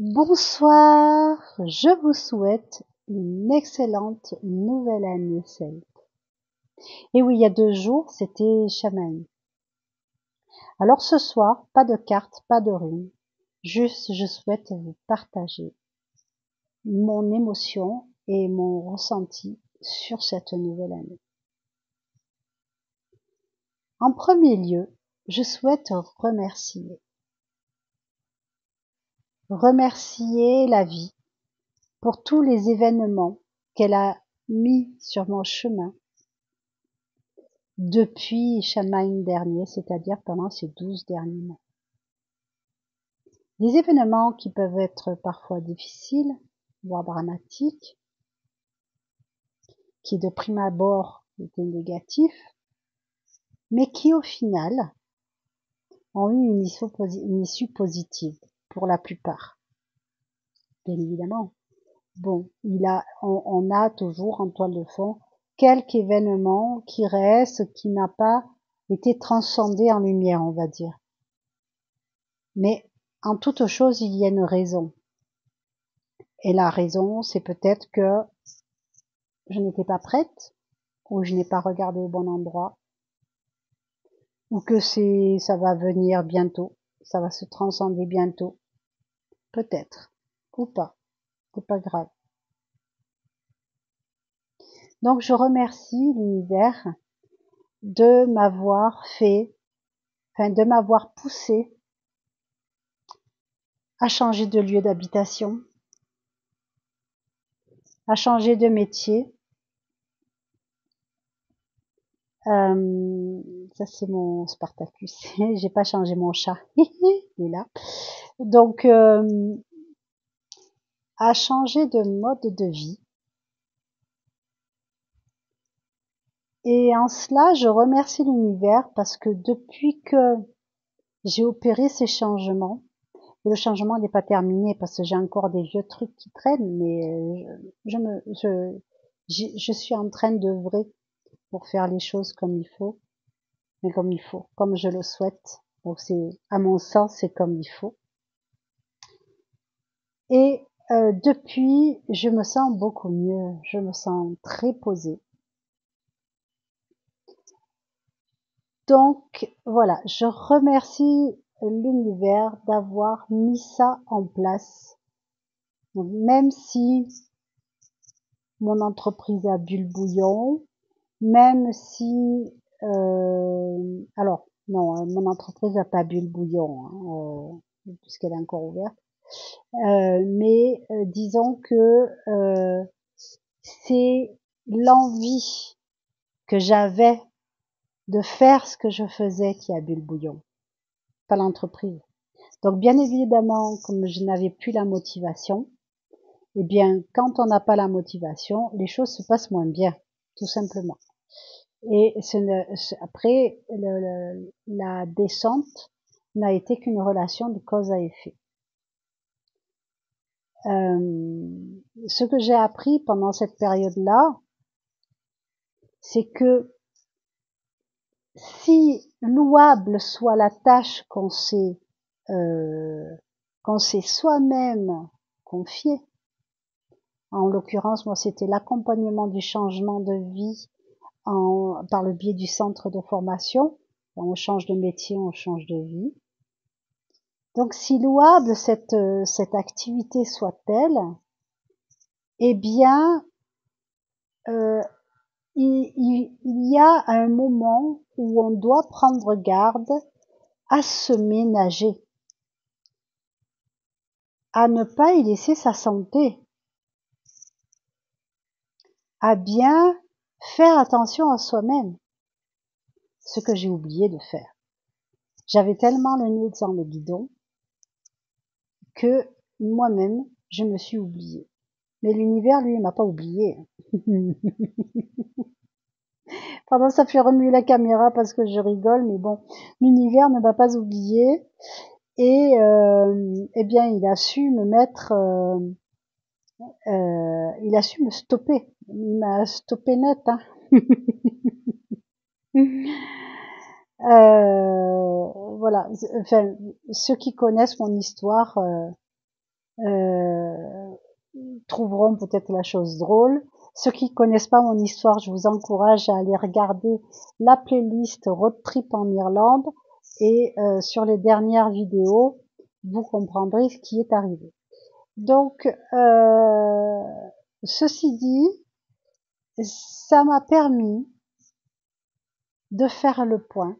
Bonsoir, je vous souhaite une excellente nouvelle année celte. Et oui, il y a 2 jours, c'était Chamaï. Alors ce soir, pas de cartes, pas de runes. Juste, je souhaite vous partager mon émotion et mon ressenti sur cette nouvelle année. En premier lieu, je souhaite remercier la vie pour tous les événements qu'elle a mis sur mon chemin depuis Chamaïn dernier, c'est-à-dire pendant ces 12 derniers mois. Des événements qui peuvent être parfois difficiles, voire dramatiques, qui de prime abord étaient négatifs, mais qui au final ont eu une issue positive pour la plupart. Bien évidemment. Bon, on a toujours en toile de fond quelques événements qui restent, qui n'a pas été transcendé en lumière, on va dire. Mais en toute chose, il y a une raison. Et la raison, c'est peut-être que je n'étais pas prête, ou je n'ai pas regardé au bon endroit, ou que ça va venir bientôt, ça va se transcender bientôt. Peut-être. Ou pas. C'est pas grave. Donc je remercie l'univers de m'avoir de m'avoir poussé à changer de lieu d'habitation, à changer de métier. Ça c'est mon Spartacus. J'ai pas changé mon chat. Il est là. Donc à changer de mode de vie. Et en cela, je remercie l'univers parce que depuis que j'ai opéré ces changements, et le changement n'est pas terminé parce que j'ai encore des vieux trucs qui traînent, mais je suis en train d'œuvrer pour faire les choses comme il faut, mais comme il faut, comme je le souhaite. Donc à mon sens, c'est comme il faut. Et depuis, je me sens beaucoup mieux, je me sens très posée. Donc voilà, je remercie l'univers d'avoir mis ça en place. Donc, même si mon entreprise a bu le bouillon, même si alors non, mon entreprise n'a pas bu le bouillon, puisqu'elle est encore ouverte. Mais disons que c'est l'envie que j'avais de faire ce que je faisais qui a bu le bouillon, pas l'entreprise. Donc bien évidemment, comme je n'avais plus la motivation, eh bien quand on n'a pas la motivation, les choses se passent moins bien, tout simplement. Et après, la descente n'a été qu'une relation de cause à effet. Ce que j'ai appris pendant cette période-là, c'est que si louable soit la tâche qu'on s'est soi-même confiée, en l'occurrence, moi, c'était l'accompagnement du changement de vie par le biais du centre de formation. On change de métier, on change de vie. Donc, si louable cette activité soit-elle, eh bien, il y a un moment où on doit prendre garde à se ménager, à ne pas y laisser sa santé, à bien faire attention à soi-même, ce que j'ai oublié de faire. J'avais tellement le nez dans le guidon que moi-même, je me suis oubliée. Mais l'univers, lui, il m'a pas oublié. Pardon, ça fait remuer la caméra parce que je rigole, mais bon, l'univers ne m'a pas oublié et eh bien, il a su me mettre, il a su me stopper. Il m'a stoppé net, hein. Voilà. Enfin, ceux qui connaissent mon histoire euh, trouveront peut-être la chose drôle. Ceux qui connaissent pas mon histoire, je vous encourage à aller regarder la playlist Road Trip en Irlande et sur les dernières vidéos, vous comprendrez ce qui est arrivé. Donc, ceci dit, ça m'a permis de faire le point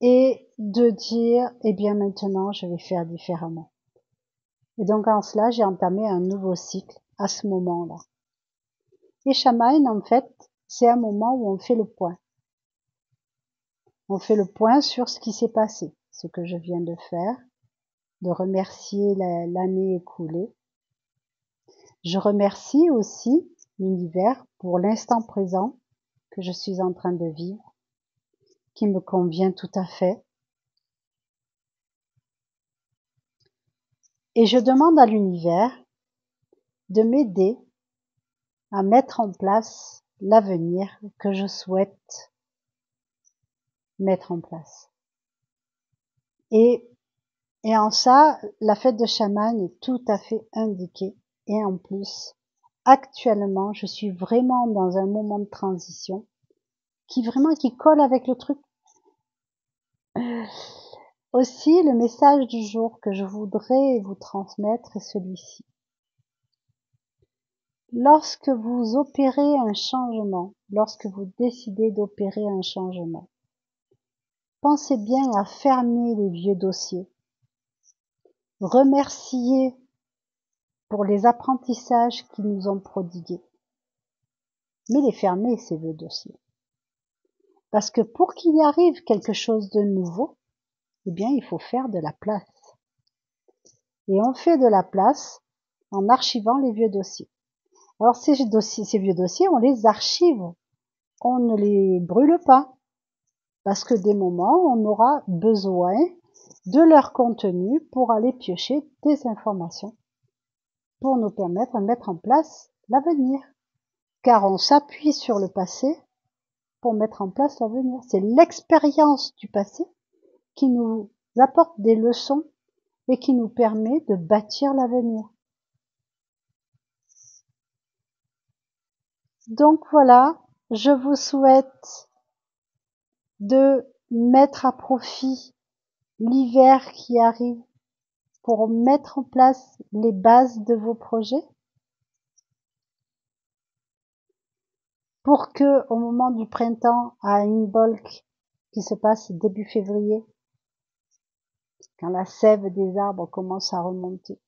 et de dire, eh bien maintenant, je vais faire différemment. Et donc en cela, j'ai entamé un nouveau cycle à ce moment-là. Et Shamaïn, en fait, c'est un moment où on fait le point. On fait le point sur ce qui s'est passé, ce que je viens de faire, de remercier l'année écoulée. Je remercie aussi l'univers pour l'instant présent que je suis en train de vivre, qui me convient tout à fait. Et je demande à l'univers de m'aider à mettre en place l'avenir que je souhaite mettre en place. Et en ça, la fête de chaman est tout à fait indiquée. Et en plus, actuellement, je suis vraiment dans un moment de transition qui colle avec le truc. Aussi, le message du jour que je voudrais vous transmettre est celui-ci. Lorsque vous opérez un changement, lorsque vous décidez d'opérer un changement, pensez bien à fermer les vieux dossiers. Remerciez pour les apprentissages qu'ils nous ont prodigués. Mais les fermer, ces vieux dossiers. Parce que pour qu'il y arrive quelque chose de nouveau, eh bien, il faut faire de la place. Et on fait de la place en archivant les vieux dossiers. Alors, ces vieux dossiers, on les archive. On ne les brûle pas. Parce que des moments, on aura besoin de leur contenu pour aller piocher des informations pour nous permettre de mettre en place l'avenir. Car on s'appuie sur le passé pour mettre en place l'avenir. C'est l'expérience du passé qui nous apporte des leçons et qui nous permet de bâtir l'avenir. Donc voilà, je vous souhaite de mettre à profit l'hiver qui arrive pour mettre en place les bases de vos projets, pour que au moment du printemps à Imbolc, qui se passe début février, quand la sève des arbres commence à remonter,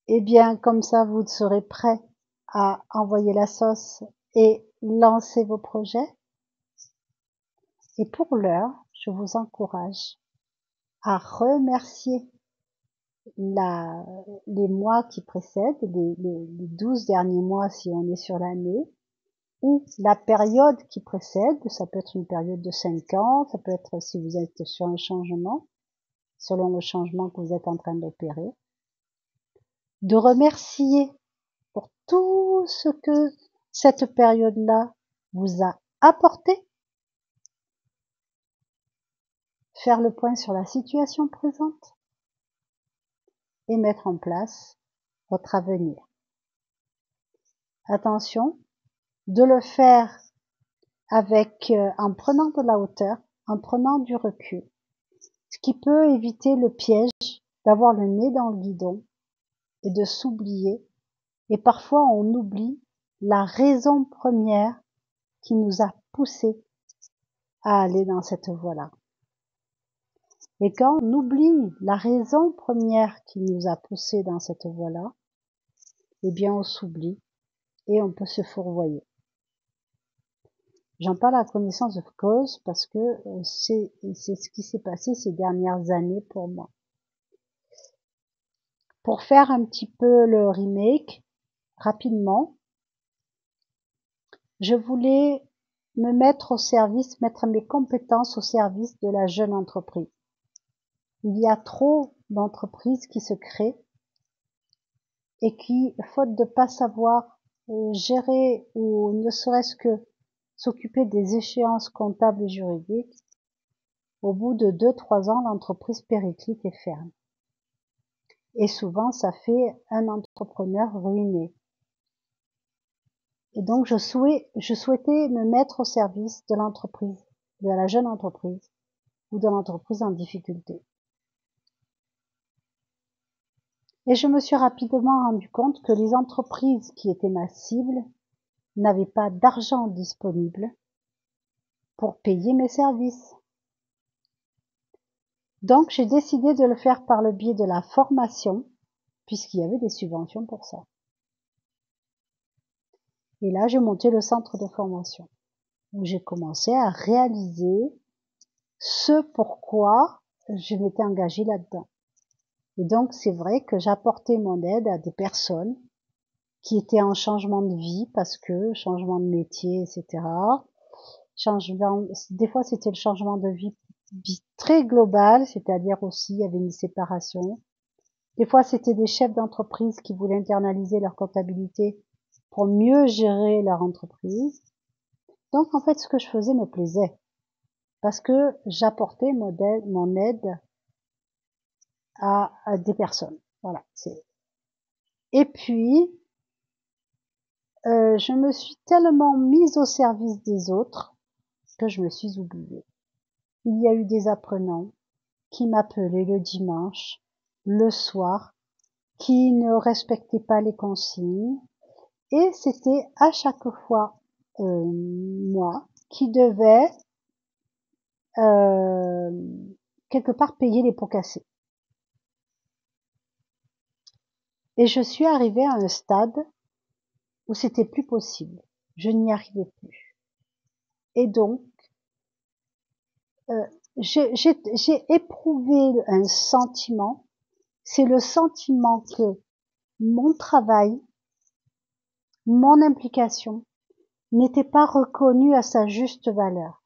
eh bien comme ça vous serez prêts à envoyer la sauce et lancer vos projets. Et pour l'heure, je vous encourage à remercier les mois qui précèdent, les 12 derniers mois si on est sur l'année, ou la période qui précède, ça peut être une période de 5 ans, ça peut être si vous êtes sur un changement, selon le changement que vous êtes en train d'opérer, de remercier pour tout ce que cette période-là vous a apporté, faire le point sur la situation présente et mettre en place votre avenir. Attention, de le faire avec en prenant de la hauteur, en prenant du recul, ce qui peut éviter le piège d'avoir le nez dans le guidon et de s'oublier. Et parfois on oublie la raison première qui nous a poussé à aller dans cette voie-là. Et quand on oublie la raison première qui nous a poussé dans cette voie-là, eh bien on s'oublie et on peut se fourvoyer. J'en parle à connaissance de cause parce que c'est ce qui s'est passé ces dernières années pour moi. Pour faire un petit peu le remake, rapidement, je voulais me mettre au service, mettre mes compétences au service de la jeune entreprise. Il y a trop d'entreprises qui se créent et qui, faute de pas savoir gérer ou ne serait-ce que s'occuper des échéances comptables et juridiques, Au bout de 2-3 ans, l'entreprise périclite et ferme. Et souvent, ça fait un entrepreneur ruiné. Et donc, je souhaitais me mettre au service de l'entreprise, de la jeune entreprise ou de l'entreprise en difficulté. Et je me suis rapidement rendu compte que les entreprises qui étaient ma cible n'avaient pas d'argent disponible pour payer mes services. Donc, j'ai décidé de le faire par le biais de la formation, puisqu'il y avait des subventions pour ça. Et là, j'ai monté le centre de formation, où j'ai commencé à réaliser ce pourquoi je m'étais engagée là-dedans. Et donc, c'est vrai que j'apportais mon aide à des personnes qui étaient en changement de vie, parce que changement de métier, etc. Changement, des fois, c'était le changement de vie très global, c'est-à-dire aussi, il y avait une séparation. Des fois, c'était des chefs d'entreprise qui voulaient internaliser leur comptabilité pour mieux gérer leur entreprise. Donc, en fait, ce que je faisais me plaisait, parce que j'apportais mon aide à des personnes. Voilà. Et puis, je me suis tellement mise au service des autres que je me suis oubliée. Il y a eu des apprenants qui m'appelaient le dimanche, le soir, qui ne respectaient pas les consignes, et c'était à chaque fois moi qui devais euh, quelque part payer les pots cassés. Et je suis arrivée à un stade où c'était plus possible. Je n'y arrivais plus. Et donc, j'ai éprouvé un sentiment. C'est le sentiment que mon travail, mon implication, n'était pas reconnu à sa juste valeur.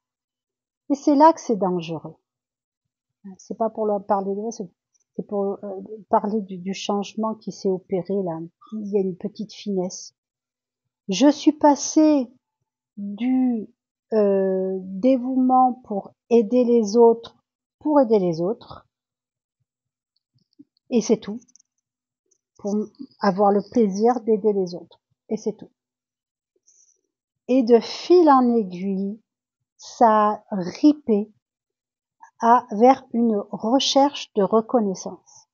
Et c'est là que c'est dangereux. C'est pas pour leur parler de ça, c'est pour parler du changement qui s'est opéré là. Il y a une petite finesse. Je suis passée du dévouement pour aider les autres, et c'est tout, pour avoir le plaisir d'aider les autres, et c'est tout. Et de fil en aiguille, ça a ripé vers une recherche de reconnaissance.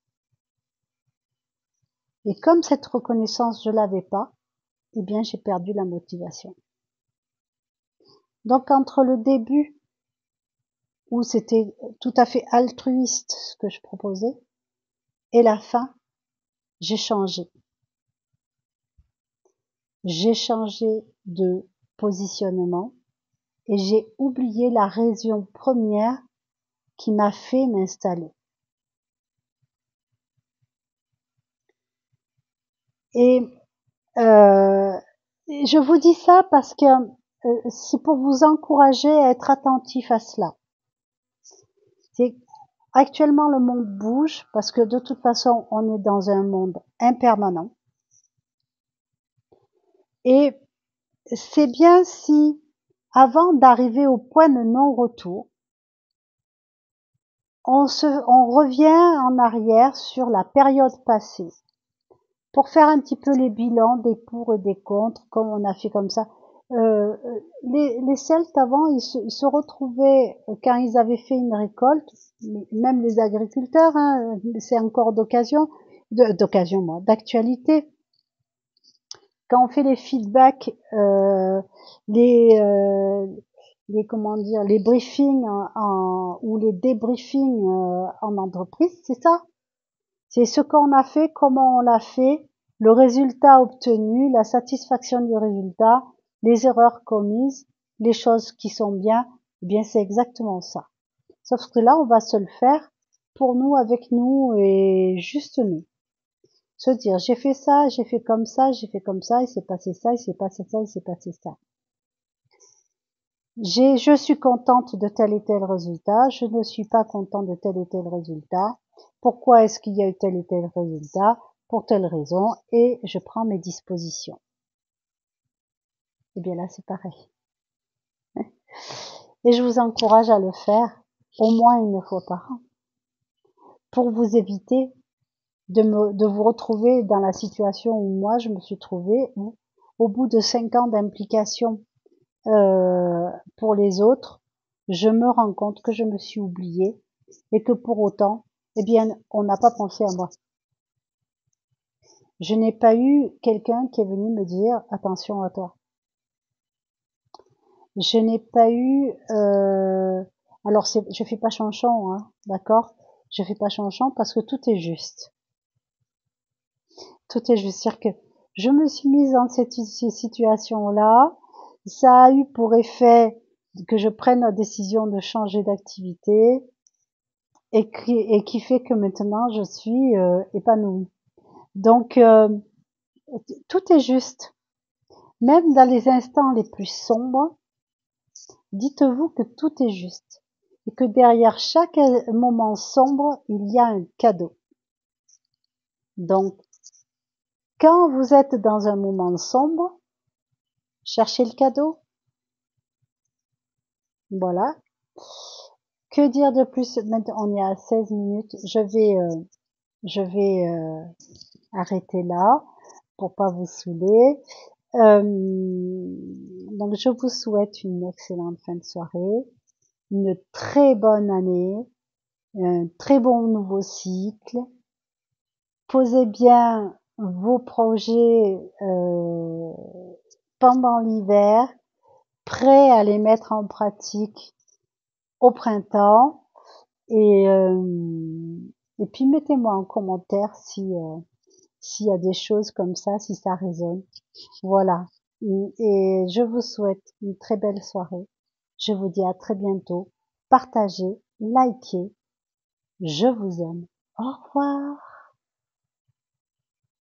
Et comme cette reconnaissance, je l'avais pas, eh bien, j'ai perdu la motivation. Donc, entre le début, où c'était tout à fait altruiste ce que je proposais, et la fin, j'ai changé. J'ai changé de positionnement et j'ai oublié la raison première qui m'a fait m'installer. Et je vous dis ça parce que c'est pour vous encourager à être attentif à cela. Actuellement, le monde bouge parce que de toute façon, on est dans un monde impermanent. Et c'est bien si, avant d'arriver au point de non-retour, on revient en arrière sur la période passée pour faire un petit peu les bilans des pour et des contre, comme on a fait comme ça. Les Celtes avant, ils se retrouvaient quand ils avaient fait une récolte, même les agriculteurs, hein, c'est encore d'actualité. Quand on fait les feedbacks, les comment dire, les briefings ou les débriefings en entreprise, c'est ça. C'est ce qu'on a fait, comment on l'a fait, le résultat obtenu, la satisfaction du résultat, les erreurs commises, les choses qui sont bien. Eh bien, c'est exactement ça. Sauf que là, on va se le faire pour nous, avec nous et juste nous. Se dire, j'ai fait ça, j'ai fait comme ça, j'ai fait comme ça, il s'est passé ça, il s'est passé ça, il s'est passé ça. Je suis contente de tel et tel résultat, je ne suis pas content de tel et tel résultat. Pourquoi est-ce qu'il y a eu tel et tel résultat? Pour telle raison, et je prends mes dispositions. Et bien là, c'est pareil. Et je vous encourage à le faire. au moins une fois par an, pour vous éviter de vous retrouver dans la situation où moi je me suis trouvée, où au bout de 5 ans d'implication pour les autres, je me rends compte que je me suis oubliée et que pour autant, eh bien, on n'a pas pensé à moi. Je n'ai pas eu quelqu'un qui est venu me dire attention à toi. Je n'ai pas eu alors je fais pas chanchon, hein, d'accord? Je fais pas chanchon parce que tout est juste. Tout est juste. C'est-à-dire que je me suis mise dans cette situation-là. Ça a eu pour effet que je prenne la décision de changer d'activité et qui fait que maintenant je suis épanouie. Donc tout est juste. Même dans les instants les plus sombres, dites-vous que tout est juste et que derrière chaque moment sombre, il y a un cadeau. Donc, quand vous êtes dans un moment sombre, cherchez le cadeau. Voilà. Que dire de plus? Maintenant, on est à 16 minutes. Je vais arrêter là pour pas vous saouler. Donc, je vous souhaite une excellente fin de soirée, une très bonne année, un très bon nouveau cycle. Posez bien vos projets pendant l'hiver, prêts à les mettre en pratique au printemps. Et, et puis mettez-moi en commentaire si s'il y a des choses comme ça, si ça résonne. Voilà. Et je vous souhaite une très belle soirée. Je vous dis à très bientôt. Partagez, likez. Je vous aime. Au revoir.